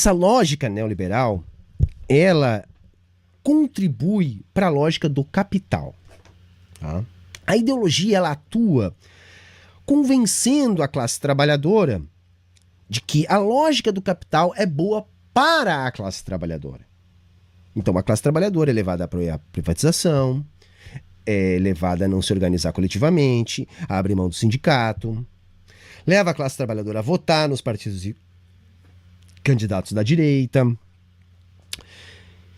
Essa lógica neoliberal, ela contribui para a lógica do capital. Tá? A ideologia, ela atua convencendo a classe trabalhadora de que a lógica do capital é boa para a classe trabalhadora. Então, a classe trabalhadora é levada a apoiar a privatização, é levada a não se organizar coletivamente, a abrir mão do sindicato, leva a classe trabalhadora a votar nos partidos e candidatos da direita.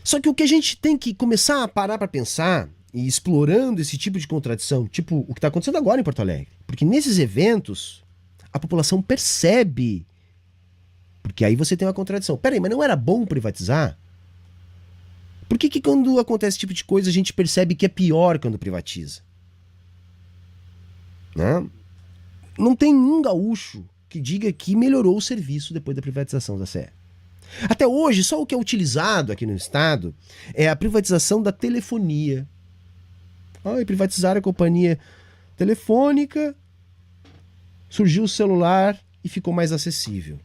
Só que o que a gente tem que começar a parar para pensar, e explorando esse tipo de contradição, tipo o que está acontecendo agora em Porto Alegre, porque nesses eventos a população percebe, porque aí você tem uma contradição. Peraí, mas não era bom privatizar? Por que quando acontece esse tipo de coisa a gente percebe que é pior quando privatiza? Né? Não tem um gaúcho que diga que melhorou o serviço depois da privatização da CE. Até hoje, só o que é utilizado aqui no estado é a privatização da telefonia. E privatizaram a companhia telefônica, surgiu o celular e ficou mais acessível.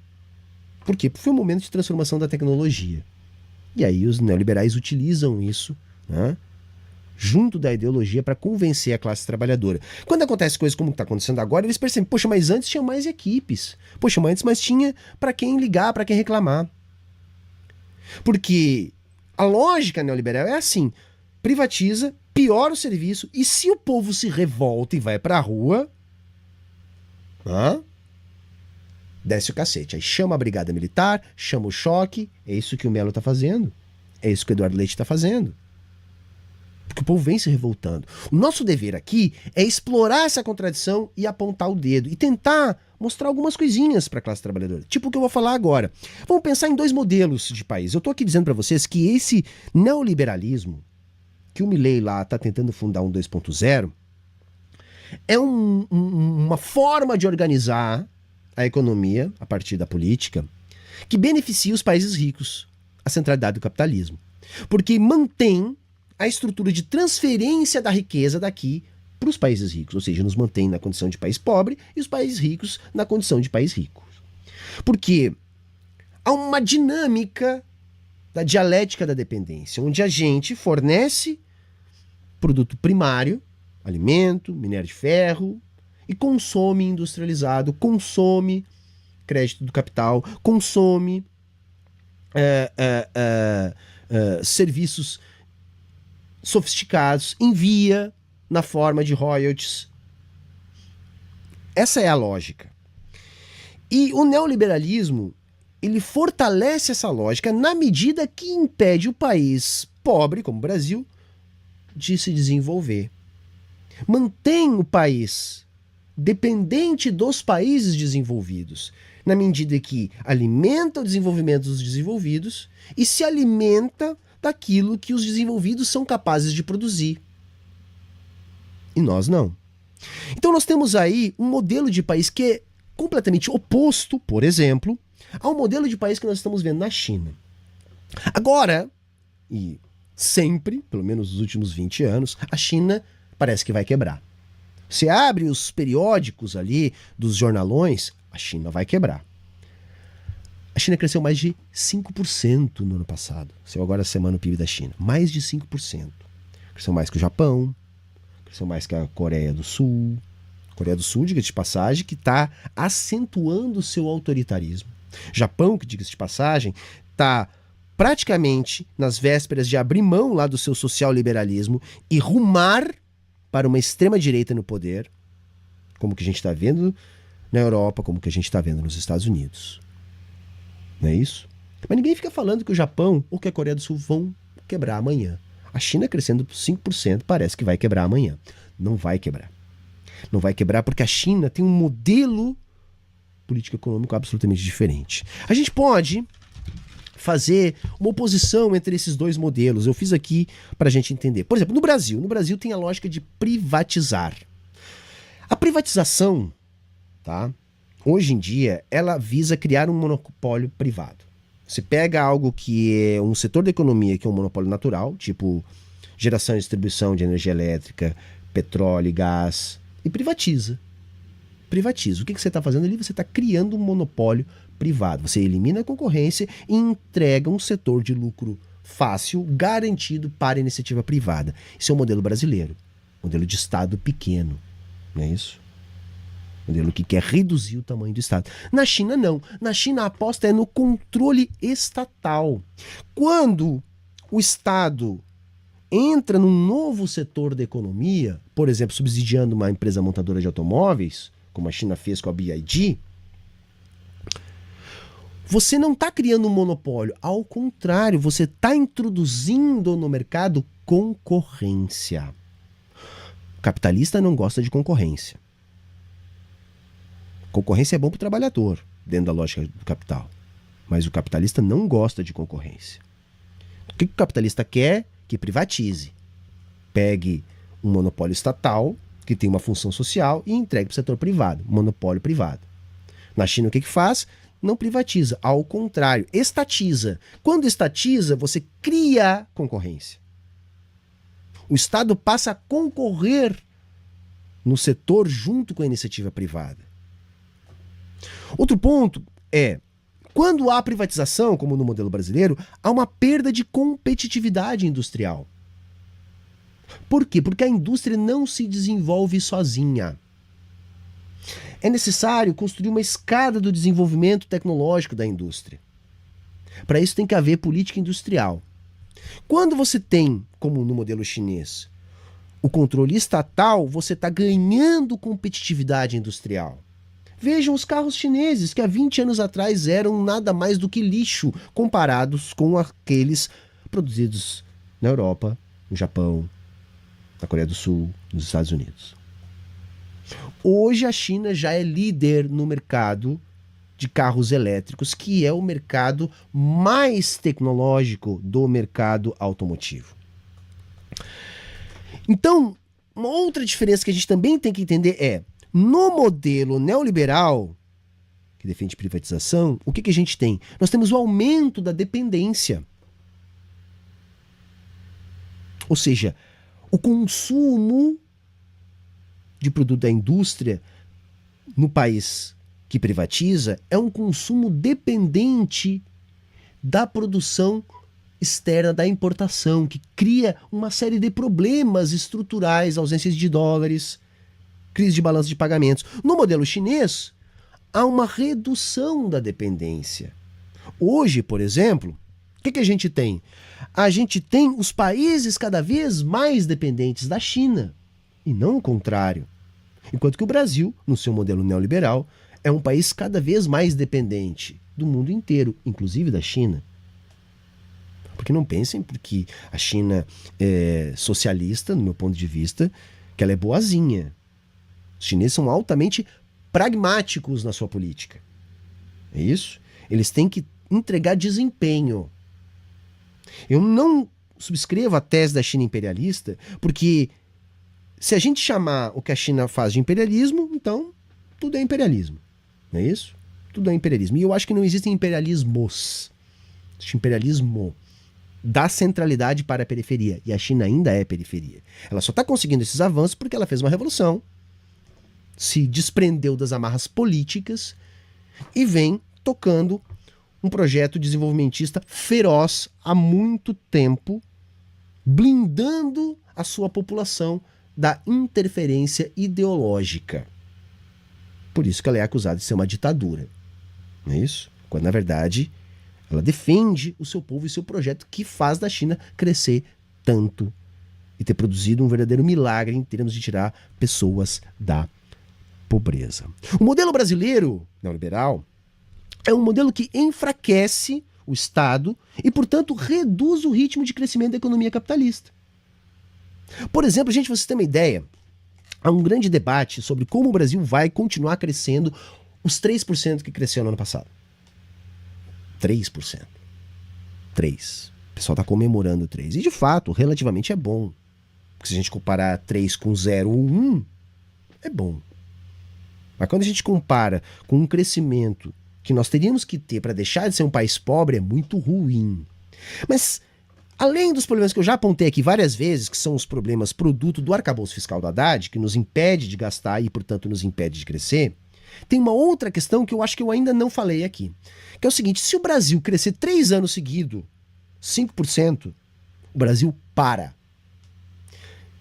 Por quê? Porque foi um momento de transformação da tecnologia. E aí os neoliberais utilizam isso, né, junto da ideologia para convencer a classe trabalhadora. Quando acontece coisas como está acontecendo agora, eles percebem, poxa, mas antes tinha mais equipes. Poxa, mas tinha para quem ligar, para quem reclamar. Porque a lógica neoliberal é assim, privatiza, piora o serviço, e se o povo se revolta e vai para a rua, desce o cacete. Aí chama a brigada militar, chama o choque, é isso que o Melo está fazendo, é isso que o Eduardo Leite está fazendo. Porque o povo vem se revoltando. O nosso dever aqui é explorar essa contradição e apontar o dedo. E tentar mostrar algumas coisinhas para a classe trabalhadora. Tipo o que eu vou falar agora. Vamos pensar em dois modelos de país. Eu estou aqui dizendo para vocês que esse neoliberalismo, que o Milei lá está tentando fundar um 2.0, é uma forma de organizar a economia a partir da política que beneficia os países ricos, a centralidade do capitalismo. Porque mantém a estrutura de transferência da riqueza daqui para os países ricos, ou seja, nos mantém na condição de país pobre e os países ricos na condição de país rico. Porque há uma dinâmica da dialética da dependência, onde a gente fornece produto primário, alimento, minério de ferro, e consome industrializado, consome crédito do capital, consome serviços sofisticados, envia na forma de royalties. Essa é a lógica. E o neoliberalismo, ele fortalece essa lógica na medida que impede o país pobre, como o Brasil, de se desenvolver. Mantém o país dependente dos países desenvolvidos, na medida que alimenta o desenvolvimento dos desenvolvidos e se alimenta daquilo que os desenvolvidos são capazes de produzir. E nós não. Então nós temos aí um modelo de país que é completamente oposto, por exemplo, ao modelo de país que nós estamos vendo na China. Agora, e sempre, pelo menos nos últimos 20 anos, a China parece que vai quebrar. Você abre os periódicos ali dos jornalões, a China vai quebrar. A China cresceu mais de 5% no ano passado. Saiu agora a semana o PIB da China. Mais de 5%. Cresceu mais que o Japão, cresceu mais que a Coreia do Sul. Coreia do Sul, diga-se de passagem, que está acentuando o seu autoritarismo. Japão, que diga-se de passagem, está praticamente nas vésperas de abrir mão lá do seu social-liberalismo e rumar para uma extrema-direita no poder, como que a gente está vendo na Europa, como que a gente está vendo nos Estados Unidos. Não é isso? Mas ninguém fica falando que o Japão ou que a Coreia do Sul vão quebrar amanhã. A China crescendo por 5% parece que vai quebrar amanhã. Não vai quebrar. Não vai quebrar porque a China tem um modelo político-econômico absolutamente diferente. A gente pode fazer uma oposição entre esses dois modelos. Eu fiz aqui para a gente entender. Por exemplo, no Brasil tem a lógica de privatizar. A privatização, tá? Hoje em dia, ela visa criar um monopólio privado. Você pega algo que é um setor da economia que é um monopólio natural, tipo geração e distribuição de energia elétrica, petróleo e gás, e privatiza. privatiza. O que você está fazendo ali? Você está criando um monopólio privado. Você elimina a concorrência e entrega um setor de lucro fácil, garantido para a iniciativa privada. Esse é o modelo brasileiro. Modelo de Estado pequeno. Não é isso? Modelo que quer reduzir o tamanho do Estado. Na China, não. Na China, a aposta é no controle estatal. Quando o Estado entra num novo setor da economia, por exemplo, subsidiando uma empresa montadora de automóveis, como a China fez com a BYD, você não está criando um monopólio. Ao contrário, você está introduzindo no mercado concorrência. O capitalista não gosta de concorrência. Concorrência é bom para o trabalhador, dentro da lógica do capital. Mas o capitalista não gosta de concorrência. O que o capitalista quer? Que privatize. Pegue um monopólio estatal, que tem uma função social, e entregue para o setor privado, monopólio privado. Na China, o que faz? Não privatiza, ao contrário, estatiza. Quando estatiza, você cria concorrência. O Estado passa a concorrer no setor junto com a iniciativa privada. Outro ponto é, quando há privatização, como no modelo brasileiro, há uma perda de competitividade industrial. Por quê? Porque a indústria não se desenvolve sozinha. É necessário construir uma escada do desenvolvimento tecnológico da indústria. Para isso tem que haver política industrial. Quando você tem, como no modelo chinês, o controle estatal, você está ganhando competitividade industrial. Vejam os carros chineses, que há 20 anos atrás eram nada mais do que lixo, comparados com aqueles produzidos na Europa, no Japão, na Coreia do Sul, nos Estados Unidos. Hoje a China já é líder no mercado de carros elétricos, que é o mercado mais tecnológico do mercado automotivo. Então, uma outra diferença que a gente também tem que entender é, no modelo neoliberal, que defende privatização, o que a gente tem? Nós temos o aumento da dependência. Ou seja, o consumo de produto da indústria no país que privatiza é um consumo dependente da produção externa, da importação, que cria uma série de problemas estruturais, ausências de dólares, crise de balanço de pagamentos. No modelo chinês, há uma redução da dependência. Hoje, por exemplo, o que a gente tem? A gente tem os países cada vez mais dependentes da China, e não o contrário. Enquanto que o Brasil, no seu modelo neoliberal, é um país cada vez mais dependente do mundo inteiro, inclusive da China. Porque não pensem porque a China é socialista, no meu ponto de vista, que ela é boazinha. Os chineses são altamente pragmáticos na sua política. É isso? Eles têm que entregar desempenho. Eu não subscrevo a tese da China imperialista, porque se a gente chamar o que a China faz de imperialismo, então tudo é imperialismo. Não é isso? Tudo é imperialismo. E eu acho que não existem imperialismos. Existe imperialismo da centralidade para a periferia. E a China ainda é periferia. Ela só está conseguindo esses avanços porque ela fez uma revolução, se desprendeu das amarras políticas e vem tocando um projeto desenvolvimentista feroz há muito tempo, blindando a sua população da interferência ideológica. Por isso que ela é acusada de ser uma ditadura. Não é isso? Quando, na verdade, ela defende o seu povo e seu projeto que faz da China crescer tanto e ter produzido um verdadeiro milagre em termos de tirar pessoas da pobreza. O modelo brasileiro neoliberal é um modelo que enfraquece o Estado e, portanto, reduz o ritmo de crescimento da economia capitalista. Por exemplo, gente, vocês terem uma ideia, há um grande debate sobre como o Brasil vai continuar crescendo os 3% que cresceu no ano passado. 3%. 3%. O pessoal está comemorando 3%. E, de fato, relativamente é bom. Porque se a gente comparar 3 com 0 ou 1, é bom. Mas quando a gente compara com um crescimento que nós teríamos que ter para deixar de ser um país pobre, é muito ruim. Mas Além dos problemas que eu já apontei aqui várias vezes, que são os problemas produto do arcabouço fiscal do Haddad, que nos impede de gastar e, portanto, nos impede de crescer, tem uma outra questão que eu acho que eu ainda não falei aqui, que é o seguinte: se o Brasil crescer 3 anos seguidos, 5%, o Brasil para.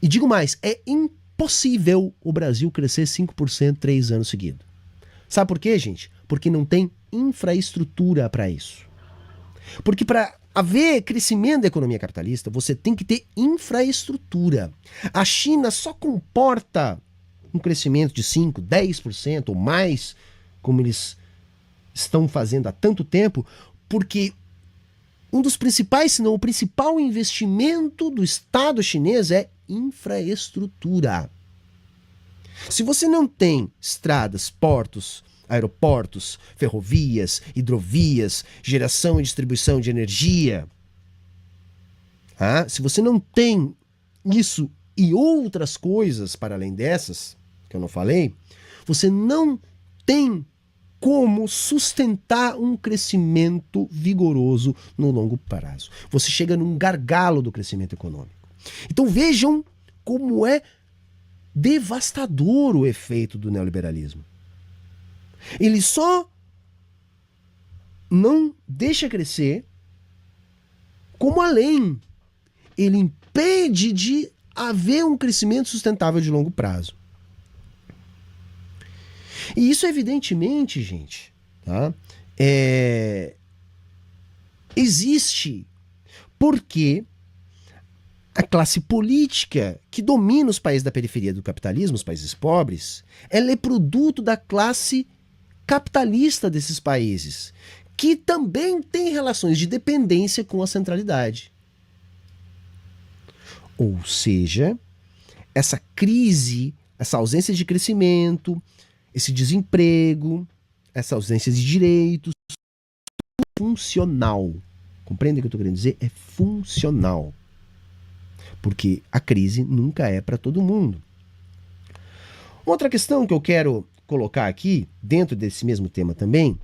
E digo mais, é impossível o Brasil crescer 5% 3 anos seguidos. Sabe por quê, gente? Porque não tem infraestrutura para isso. Porque para haver crescimento da economia capitalista, você tem que ter infraestrutura. A China só comporta um crescimento de 5%, 10% ou mais, como eles estão fazendo há tanto tempo, porque um dos principais, se não o principal investimento do Estado chinês é infraestrutura. Se você não tem estradas, portos, aeroportos, ferrovias, hidrovias, geração e distribuição de energia, se você não tem isso e outras coisas para além dessas, que eu não falei, você não tem como sustentar um crescimento vigoroso no longo prazo. Você chega num gargalo do crescimento econômico. Então vejam como é devastador o efeito do neoliberalismo. Ele só não deixa crescer, como além, ele impede de haver um crescimento sustentável de longo prazo. E isso, evidentemente, gente, tá? Existe porque a classe política que domina os países da periferia do capitalismo, os países pobres, ela é produto da classe capitalista desses países, que também tem relações de dependência com a centralidade. Ou seja, essa crise, essa ausência de crescimento, esse desemprego, essa ausência de direitos, funcional. Compreende o que eu estou querendo dizer? É funcional. Porque a crise nunca é para todo mundo. Outra questão que eu quero colocar aqui, dentro desse mesmo tema também,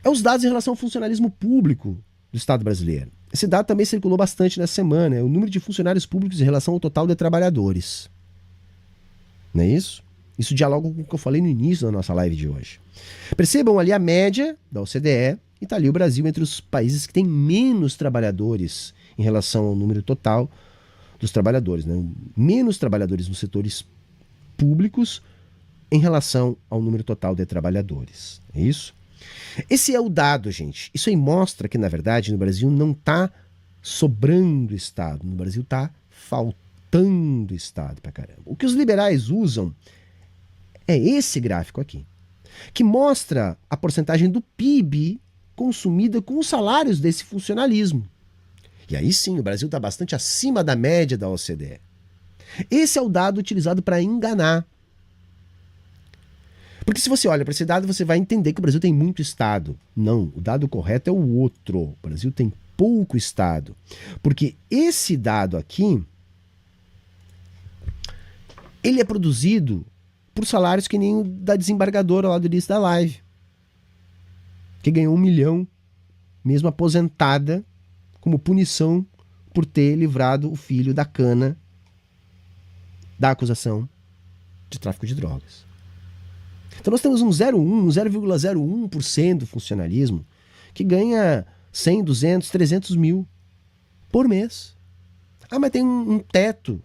é os dados em relação ao funcionalismo público do Estado brasileiro. Esse dado também circulou bastante nessa semana, é o número de funcionários públicos em relação ao total de trabalhadores. Não é isso? Isso dialoga com o que eu falei no início da nossa live de hoje. Percebam ali a média da OCDE, e está ali o Brasil entre os países que têm menos trabalhadores em relação ao número total dos trabalhadores, né? Menos trabalhadores nos setores públicos em relação ao número total de trabalhadores. É isso? Esse é o dado, gente. Isso aí mostra que, na verdade, no Brasil não está sobrando Estado. No Brasil está faltando Estado pra caramba. O que os liberais usam é esse gráfico aqui, que mostra a porcentagem do PIB consumida com os salários desse funcionalismo. E aí sim, o Brasil está bastante acima da média da OCDE. Esse é o dado utilizado para enganar. Porque se você olha para esse dado, você vai entender que o Brasil tem muito Estado. Não, o dado correto é o outro. O Brasil tem pouco Estado. Porque esse dado aqui, ele é produzido por salários que nem o da desembargadora lá do início da live, que ganhou 1 milhão, mesmo aposentada, como punição por ter livrado o filho da cana da acusação de tráfico de drogas. Então nós temos um 0,01% do funcionalismo que ganha 100, 200, 300 mil por mês. Ah, mas tem um teto.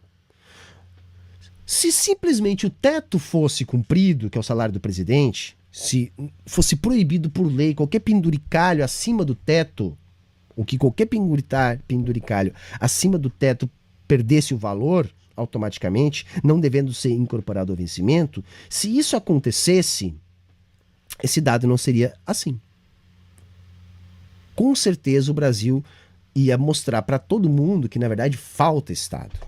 Se simplesmente o teto fosse cumprido, que é o salário do presidente, se fosse proibido por lei qualquer penduricalho acima do teto, ou que qualquer penduricalho acima do teto perdesse o valor automaticamente, não devendo ser incorporado ao vencimento, se isso acontecesse, esse dado não seria assim. Com certeza o Brasil ia mostrar para todo mundo que, na verdade, falta Estado.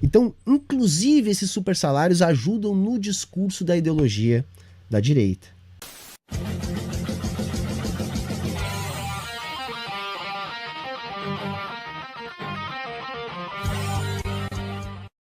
Então, inclusive, esses supersalários ajudam no discurso da ideologia da direita.